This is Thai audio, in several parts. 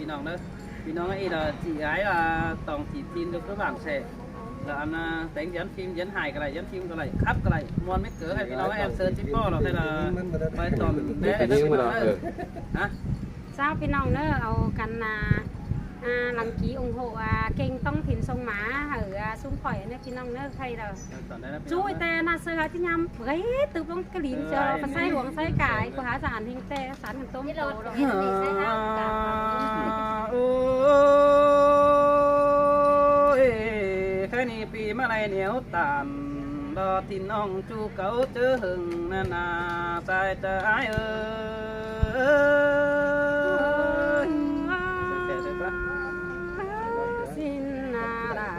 น้องเด้อพี่น้องấy là chị gái là toàn chỉ tin được các bạn sẽ là anh đánh dẫn phim dẫn hài cái này dẫn phim cái này khắp cái này muôn mấy cỡ hayพี่น้องem sơn chip po rồi hay là bài toàn bé này đó hả เจ้าพี่น้องเนอะเอากันหลังกี้ủng hộเก่งต้องถิ่นทรงหมาở xung khỏiเนี่ยพี่น้องเนอะใครเราช่วยแต่น่าเสือที่ยำเฮ้ยตึกลงกระลิ่นเจอมันใส่หลวงใส่กายกูหาสารทิ้งแต่สารกันต้มโตเราเห็นนี่ใส่น้ำกับโอ้ยแค่นี้ปีมาไรเหนียวตานรอที่น้องจูเก่าเจอหึงนานาใส่จะอายสินนาดา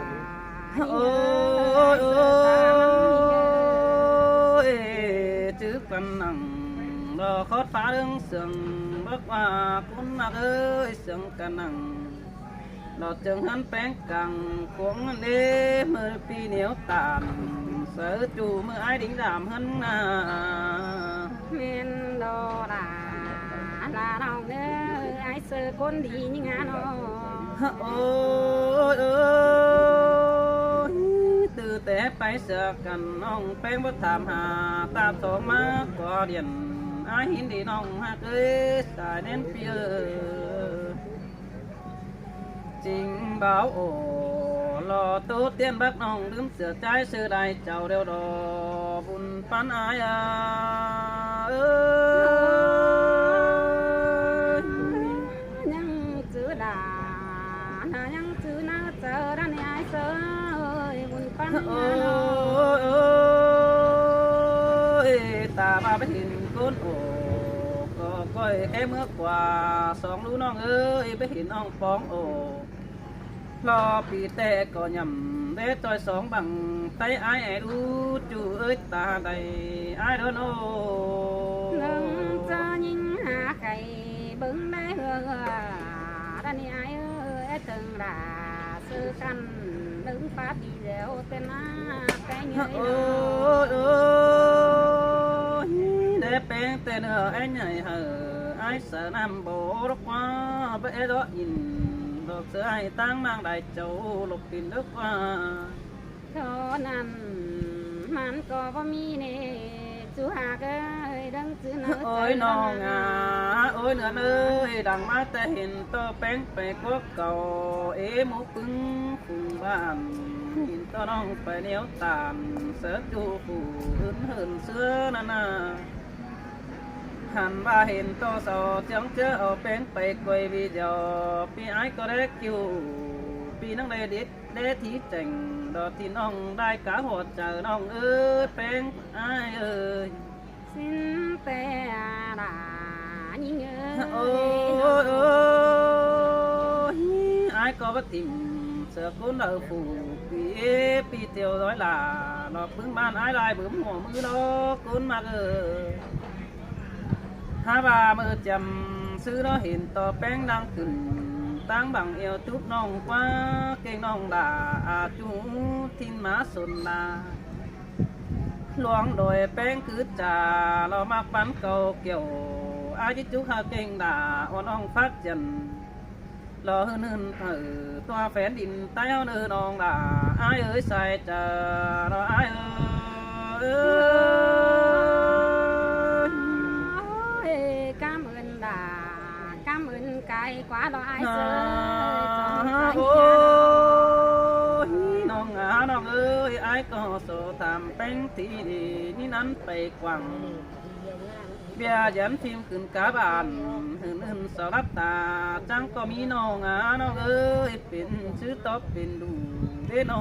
โอ้ยchứ phần nặng đò khót phá đứng sườn bước qua cũng nặng ơi sườn cả nặng đò chừng hắn bén càng cuống đê mưa pi nếu tàn sợ chủ mưa ai đính giảm hơn men đò là nào nữa ai sợ con đi như ngã nó ôi ơi từ té bay sợ cần ông bén bất thảm hà ta thổ má có điện ai hin đi nong ha cưới xài đến phía trình báo ổ lò tốt tiên bác nong đứng sửa trái sư đại chào đều đò vun phán ai nhưng chữ đà nhưng chữ na chờ ra này ai sợ ơi buồn phán ta ba biết hình côn ổ có coi em ước quà sóng lũ non ơi biết hình ông phóng ổ lo bị tệ có nhầm để tôi sống bằng tay ai ai đu chú ơi ta đây ai đó nô nâng cho nhìn hạ cày bưng đáy hương ra này ai ơi từng là sư căn đứng phát đi dẻo tên cái người để bén tên anh nhảy hở ai sợ nam bộ đó quá bé đó nhìn được sự ai tăng mang đại châu lục tiền nước qua cho nên man có mi nè chú hà cái đấng chữ nợ ôi non ôi nửa ơi đằng má ta hình to bén phải có cầu ế mũ cứng cùng bàn nhìn to non phải néo tàn sợ chu phủ hơn xưa nè hàn ba hình to sò chẳng chớ ở bên phải quay video pi ai có đấy kêu pi năng đây để thí trình đó thì nong đai cá hột chờ nong ơi bên ai ơi xin te đã nhìn ơi ai có bất tìm sợ cuốn ở phủ pi tiêu nói là nó bướng ban ai lại bướm mùa mưa đó cuốn mà hai bà mơ chầm sư đó hiện to bén đang từng tăng bằng yêu chút nong quá cây nong đã chú thiên má xuân là loáng đồi bén cứ trà lo mắc bắn cầu kiểu ai chứ chú hà kinh đã on ông phát dần lo hơn thử toa phén đình tay hơn nong đã ai ơi sai chờ nó ai ơi cảm ơn cái quá đó ai sợ ôi non ơi ai có số tham bén thì đi nắn bay quăng bia dẫn phimขึ้นcá bàn hưng sợ lắp tà chẳng có mi non ơiเป็นชื่อต๊อบเป็นดูเด้โน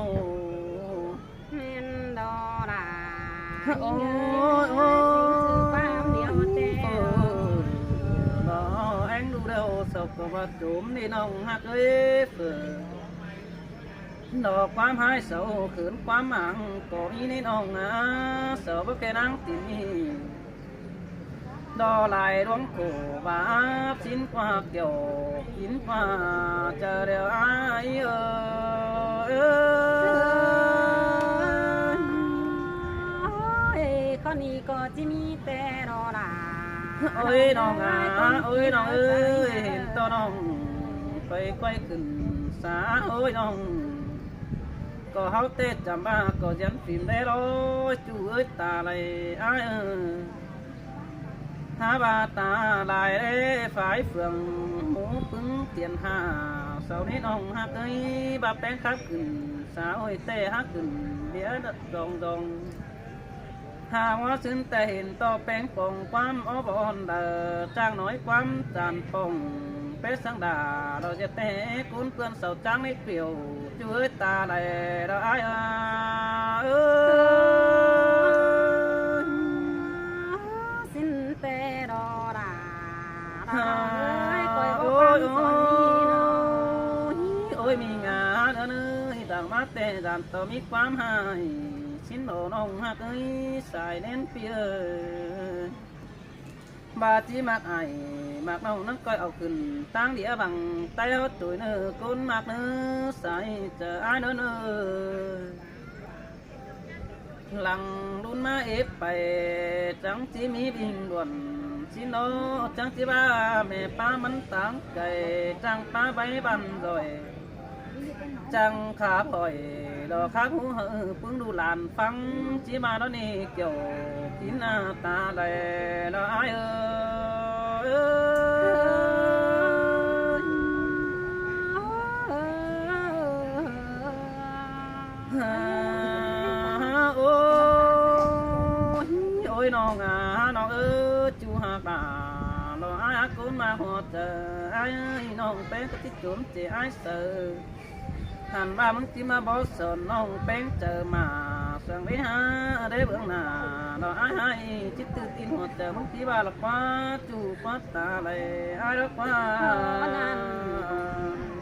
men đó là ôi anh đu đâu sọc có vật trốn đi nông hạt ơi đò quám hai sầu khử quám mạng có ý nên nông sợ bất kể năng tìm đò lại đón cổ và xin qua kiểu kín qua chờ đều ai con đi có chỉ mi tè đó là ôi non ơi non ơi hiện to non ไปก้อยขึ้นสาโอ้ยน้องก็เฮาเตะจำบ้าก็ยันฟิล์มได้ร้อยจูเอ้ยตาไหลอ้ายหาบาตาลายเด้ฝ่ายเฟืองหมูปึ้งเตียนหาเสานี้น้องฮักเอ้ยบาแป้งคักขึ้นสาวโอ้ยเตะฮักขึ้นเดี๋ยวดองหาว่าซึ้นแต่เห็นต่อแป้งป่องความอ้อบอนเด้อจ้างน้อยความจานป่องเป็ดสังดาเราจะเตะกุนเพื่อนเสาจ้างไม่เปลี่ยวช่วยตาไหลเราอ้ายสินแต่ดอดาเอ้ยคอยบ่ฟังสอนนี้เนาะ โอ้ยมีงานเอ้ยต่างมาแต่ด่านต่อมีความหายสินโนน้องฮักเอ้ยสายเน้นเปียบาจีมากไอมากน้องนั่งก้อยเอาขึ้นตั้งเดียบังไต้เอาตุยเนื้อก้นมากเนื้อใส่เจออ้ายเนื้อหลังรุ่นมาเอฟไปจังจีมีบิงด่วนชิโนจังจีบ้าแม่ป้ามันต่างไก่จังป้าใบบันดอยจังขาปล่อยดอกขาหูเหอปึ้งดูหลานฟังจีมาแล้วนี่เกี่ยวกินหน้าตาแลแล้วอ้ายโอ้ยน้องน้องจูหักตาเราอ้ายกุนมาหัวเจออ้ายน้องเป็นกะติจุ่มเจอ้ายเสือหันว่ามึงที่มาบอกสอนน้องเป็นเจอมาสั่งไปหาได้เบื้องหน้าเราอ้ายจิตตื่นตีนหัวเจอมึงที่ว่าละป้าจูป้าตาเลยอ้ายละป้า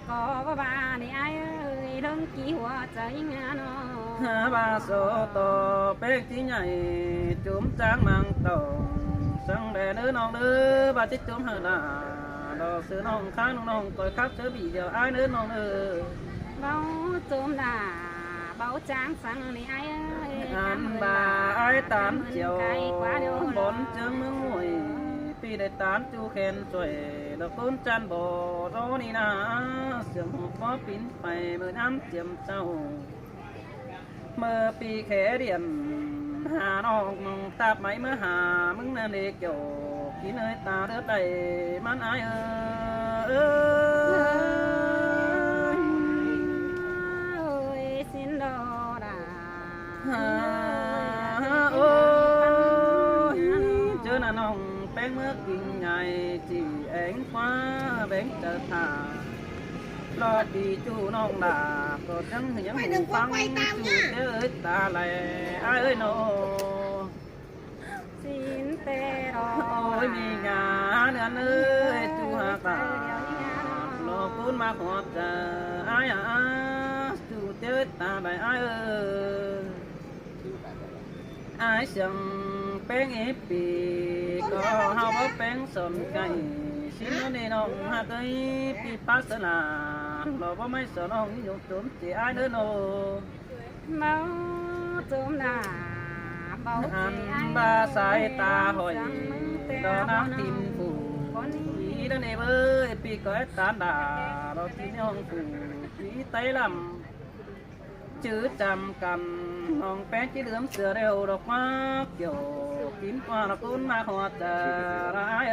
ก็ว่าบ้านี่อ้ายเอ้ยเรื่องกี่หัวใจงานเนาะหาบาโซโตเป็กที่ใหญ่จุ่มจางมังโตสั่งแด่เนื้อน้องเนื้อบาจิตจุ่มหาดาดอกเสือน้องข้างน้องก่อยครับเสือบีเดียวอ้ายเนื้อน้องเบาจุ่มด่าเบาจางสั่งนี่อ้ายเอ้ยอันบาอ้ายตานเจียวบนเจิงมือหวยปีได้ตานจูแขนสวยดอกต้นจันบ่รอนี่นาเสียงหัวฟ้าปิ้นไปเมื่อน้ำเจียมเจ้าเมื่อปีแขเดียนหาน้องมองตาบไหมเมื่อหามึงนั่นเด็กโยกินเอ้ยตาเด้อใดมันอายสินดอดาโอ้ยเจอหน้าน้องแป้งเมื่อกินใหญ่จีเอ็งฟ้าแบงเจอทารอดีจูน้องดาก็จังยังหูฟังจูเอ้ยตาไหลอ้ายเอ้ยโนสินเตรอโอ้ยมีงานเอ้ยจูหาตาโลกุนมาขอเจออ้ายจูเอ้ยตาไหลอ้ายเอ้ยอ้ายเสียงแป้งเอปีก็เฮาบ่แป้งสนไก่สิโนนี่น้องฮักเอ้ยปีปัสนาเราบ่ไม่สนน้องอยู่จุ่มสิอ้ายเด้อโนเมาจุ่มด่าเบาอันบาสายตาหอยดอกน้ำติมผูปีเด้อนี่เอ้ยปีก้อยตาดาเราที่น้องผูปีไตลำชื่อจำกันน้องแป้งที่เหลือมเสือเร็วดอกมาเกี่ยวกินกว่าละกุนมาหัวใจร้าย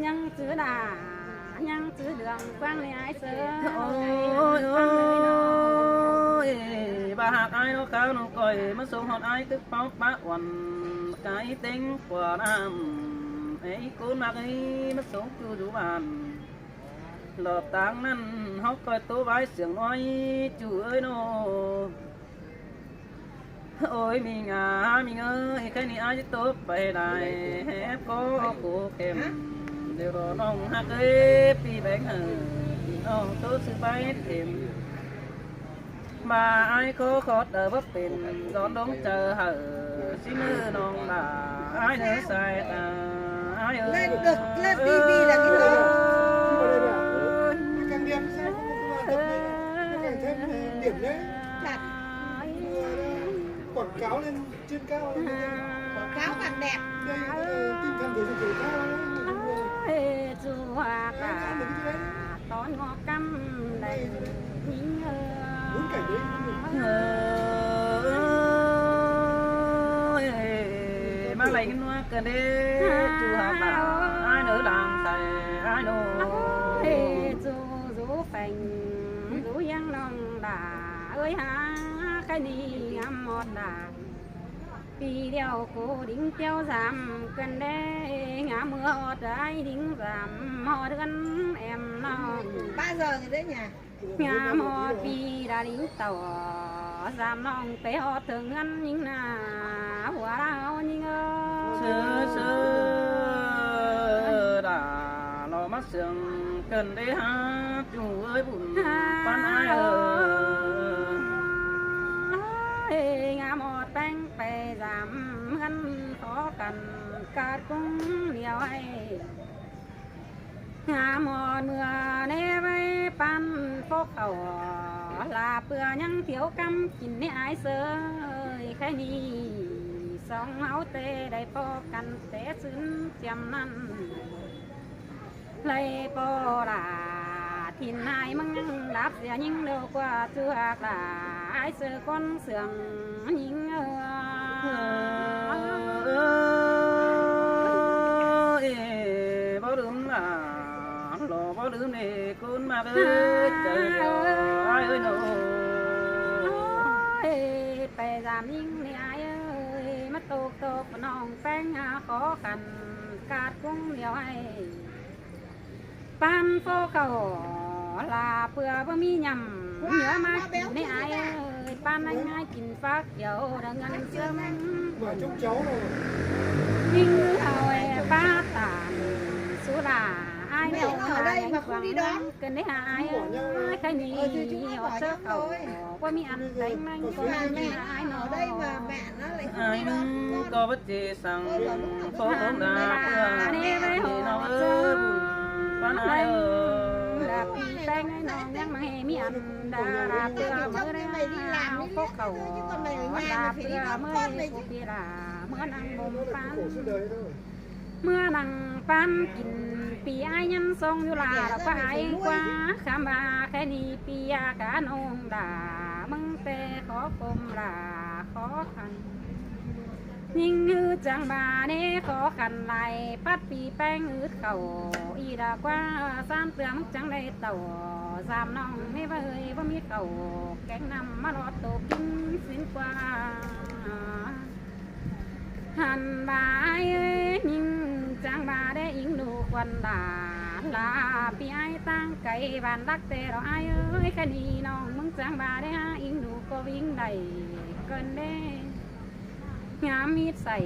ยังจื้อด่ายังจื้อเดืองฟังในไอ้เสือโอ้ยบาหักไอ้น้องขาวน้องก้อยมาส่งหอดไอ้ตึกเป้าปะวันไก่เต็งกว่าน้ำไอ้กุนมากไอ้มาส่งจูดูบ้านหลบต่างนั้นเขาคอยตัวไว้เสียงน้อยจูเอ้ยโนโอ้ยมีงามีเงยแค่นี้อาจจะตัวไปได้แฮปก็กูเข้มเดี๋ยวรอน้องฮักเอ้ยปีแบงค์น้องตัวซื้อไปเต็มมาไอ้ก็ขอเดินว่าเป็นร้อนร้องเจอเหอะสิมือน้องด่าไอ้เนื้อใส่ตาไอ้เอ้ยเล่นทีวีแหละที่เราđiểm đấy chặt quảng cáo lên trên cao quảng cáo càng đẹp tinh thần thể dục thể thao cần đi chú hà bà ai nữ làm thầy ai nô chú rú phành rú giang non đà ơi ha cái ni ngắm một đà vì đeo cô đính tiêu giảm cần đê ngã mưa trái đính giảm mò đơn em non 3 giờ thì đấy nhỉ? ngã mò vì đã đính tàu giảm non té họ thường ăn nhưng là quả đau nhưng sơ sơ đã lo mắt sương cần đi hát chú ơi buồn pan ai ngã một bánh bè giảm ngăn khó cần cả cũng nhiều hay ngã một mưa nê với pan phố khẩu là bữa nhăng thiếu căm chín ai sơi khai ni song áo tê đầy po cần té xứng chầm năn lấy po là thìn ai măng đáp giờ nhưng đâu qua chưa là ai sơ con sườn nhưng bao đứa là lo bao đứa này con mà ơi trời ai ơi nô bè giảm nhưng này ai ơi mất tô tô non phèn khó khăn cát cũng nhiều hay pan phố cầu là bữa mi nhầm nhớ mà này ai ơi pan anh ai chín phát dầu đang ngăn sớm Mà chúc cháu rồi. nhưng hồi ba tàn số là ai Mẹ đâu ở đây mà không đi đón. cần đấy ai cái gì họ sơ cầu qua mi ăn đánh anh con mẹ ai Ở đây mà mẹ nó lại không đi đón anh con. có bất kỳ sang phố hôm nào thì nó ơi pan ai đạp tay ngay non nhang mà hè mi ăn đạp bữa mới đây nào phố cầu đạp bữa mới phố kia là mưa nắng bông pan mưa nắng pan kín pi ai nhân sông như là có ai qua khám ba cái ni pi cả nông đà măng tê khó cùng là khó khăn nhưng như chẳng bà nê khó khăn lại bắt pi bánh ướt khẩu y đã qua san tướng chẳng đây tàu giảm nòng mê vơi với mi khẩu cánh nằm mà lọt tổ kinh xin qua hàn bà ai ơi nhưng chẳng bà để yến đủ quần đà là pi ai tăng cây bàn đắc tê đó ai ơi cái ni nòng mừng chẳng bà để yến đủ có vinh đầy cơn đê ngã mítใส่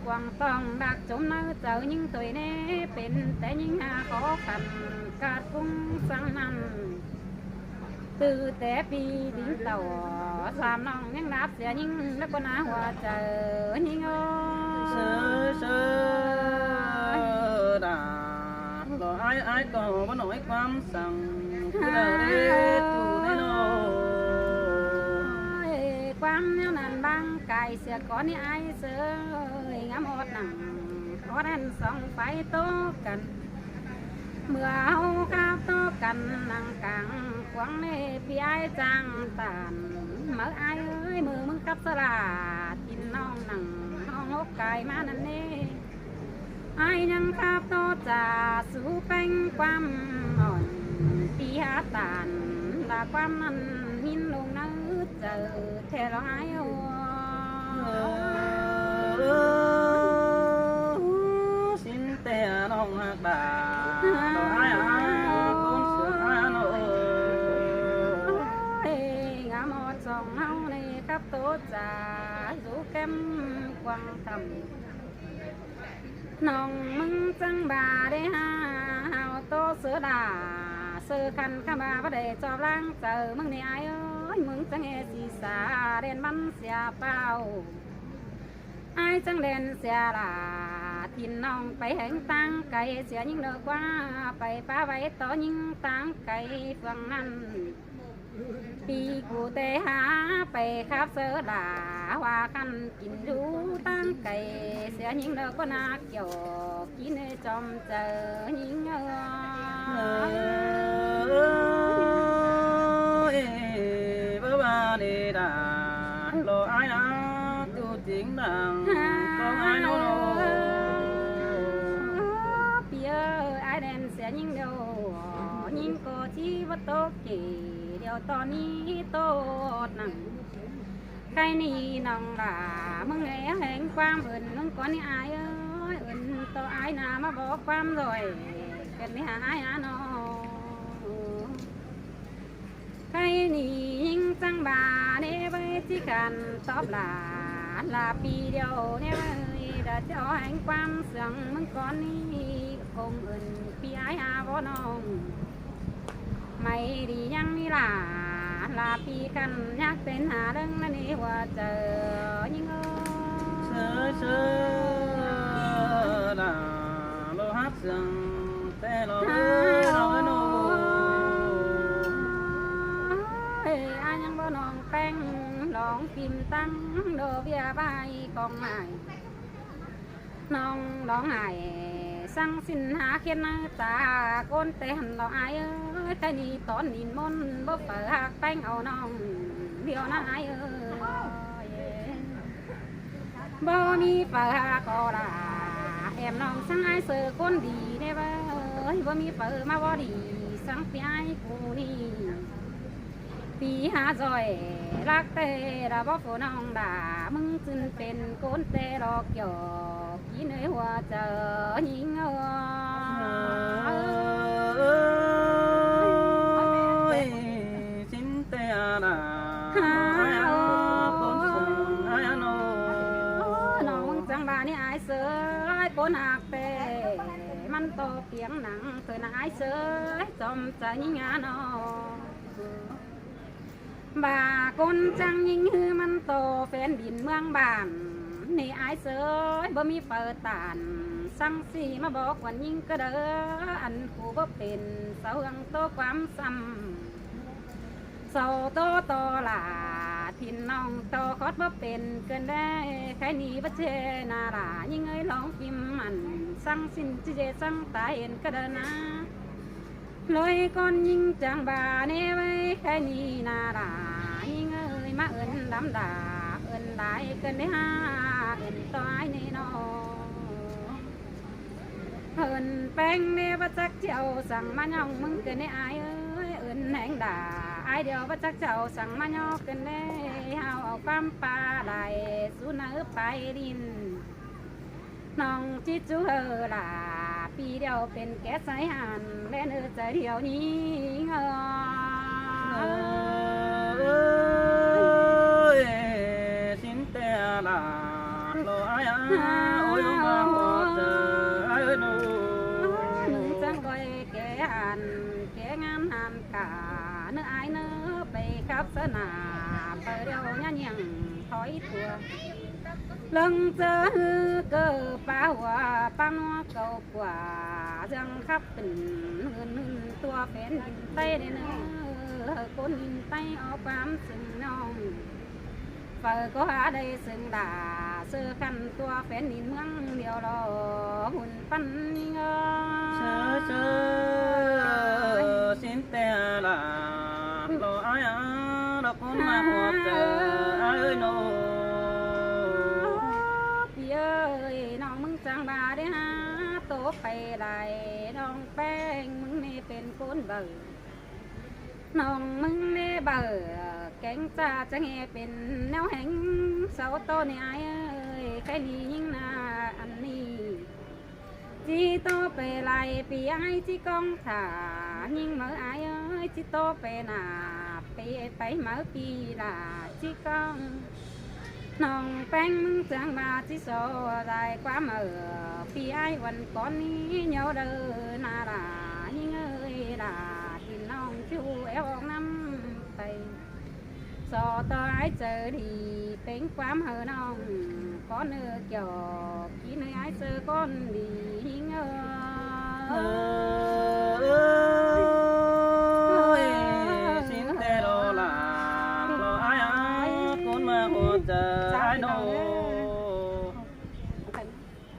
quăng tòng đặc trốn nơi chờ những tuổi nê bên té những khó khăn cả cung sang năm từ té pi đến tàu làm nòng những đáp sẽ những đất con hòa chờ những sơ sơ đã rồi ai có nỗi quan sang cứ đời đi tù này nó quan nếu nàn băng cài sẽ có ní ai sơ ngắm một nằng có đàn song phải tố cần mưa hâu cao tố cần nằng càng quăng nê pi ai trang tàn mở ai ơi mưa mừng cấp sa là tin non nằng hông hốc cài má nè nê ai nhang khắp tố trà sú bánh quam hòn pi há tàn là quam năn hin lùng nắng chờ theo đó ai xin tè nong hạt đà rồi ai con sữa nó ngã một dòng hao này khắp tố trà rú kem quăng thầm nòng mừng trăng bà để hào tô sữa đà sơ khăn khám bà bắt để cho lang chờ mừng này ai ơi mừng trăng nghe xì xà đèn bắn xè bao ai trăng đèn xè là thìn nòng phải hành tăng cày xè những lời qua phải phá váy to những tăng cày phường năn pi cụ tê há phải khắp sơ là hoa khăn kín rú tăng cày xè những lời qua na kiểu kín trong chờ những bơ ba đi đà lo ai đó tu tiếng đàng không ai đâu ជីវតោគេเดี๋ยวตอนนี้โตดหนังใครนี่น้องล่ะมึงแห่งความเอิ้นมึงก่อนนี่อายเอ้ยเอิ้นต่ออายหน้ามาบอกความรวยกันนี่หาอายหาน้องใครนี่ยิงจังบาเนเว้ยที่กันตอบลาปีเดียวเนเว้ยดาเจ้าแห่งความเสื่องมึงก่อนนี่คงเอิ้นพี่อายหาบ่น้องไม่ดียังนี่ล่ะปีกันอยากเป็นหาเรื่องนั่นนี่ว่าเจอยิ่งเชอล่ะโลหักเสียงแต่เราโนอายังบ่น้องแป้งลองพิมพ์ตั้งโดเบียใบกองใหม่น้องร้องไห้สั่งสินหาเขียนตาก้นแต่หันดอกอายเอ้ยแต่นี่ตอนนินมนบ่เปิดหักแป้งเอาน้องเดียวนะอายเอ้ยบ่มีเปิดหักก็ล่ะแอมน้องสั่งอายเสือคนดีได้บ่เอ้ยบ่มีเปิดมาบ่ดีสั่งพี่อายกูนี่ปีหาจอยรักแต่ละบ่ฟูน้องด่ามึงจึงเป็นคนแต่หลอกหยอกกินในหัวเจอยิงสินแต่ล่ะน้องจังบานี่อายเสือปนหักแต่มันโตเปียงหนังเธอน่ะอายเสือจอมใจยิงงานบ่าคนจังยิงฮือมันโตแฟนดินเมืองบ้านนี่อายเสยบ่มีเปิดตานสั่งสีมาบอกวันยิงก็เด้ออันกูบ่เป็นเสาหังโตความซ้ำเสาโตโตล่ะทินน้องโตคอดบ่เป็นเกินได้ใครหนีบ่เจนาล่ะยิงเอ้ยลองพิมพ์มันสั่งสินจิเจสั่งตายเห็นก็เด้อนะลอยก้อนยิงจังบาเนไว้แค่นี้นาดายิงเอ้ยมาเอิ้นดำดาเอิ้นได้เกินได้หาเอิ้นต้อยในนอเอิ้นแป้งเนบ่จักเจ้าสั่งมาย่องมึงเกินได้อายเอ้ยเอิ้นแหงด่าอายเดียวบ่จักเจ้าสั่งมาย่อเกินได้เฮาเอาความปลาไหลสู่เนื้อไปดินน้องจิจูเฮอล่ะปีเดียวเป็นแก่สายหันและเนื้อใจเดียวนี้สินแต่ล่ะโลอายโอ้ยลงมาหัวเจออายโนหนึ่งจังก้อยแก่หันแก่งานหันกาเนื้ออายเนื้อไปกับสนาเปิดเดียวยันยังถอยตัวlưng chớ cơ phá hòa băng cầu quả răng khắp tỉnh hơn tua phén nhìn tay để nữa con nhìn tay ó bám sừng non phở có há đây sừng đà sơ khăn tua phén nhìn măng điều đó hùn phân chớ xin te là lo ai đó con mà hoạt ai ơi nôน้องมึงจังบาได้ฮะโตไปได้น้องแป้งมึงนี่เป็นคนเบื่อน้องมึงนี่เบื่อแกงจ้าจะแง่เป็นแนวแห่งเสาโตนี่ไอ้เอ้ยใครนี่ยิ่งนาอันนี้จีโตไปไล่ปีไอ้จีกองขายิ่งเมื่อไอ้เอ้ยจีโตไปหนาไปเมื่อปีละจีกองน้องแป้งมึงจังมาที่โซได้ความปีไอ้วันก่อนนี้เหนียวเดินนาด่ายิ่งเอ้ยด่าที่น้องชูเอวออกน้ำไปโซต่อไอ้เจอดีเป็นความน้องcó nơi kiểu kỹ nơi ai sơ con đi ngơ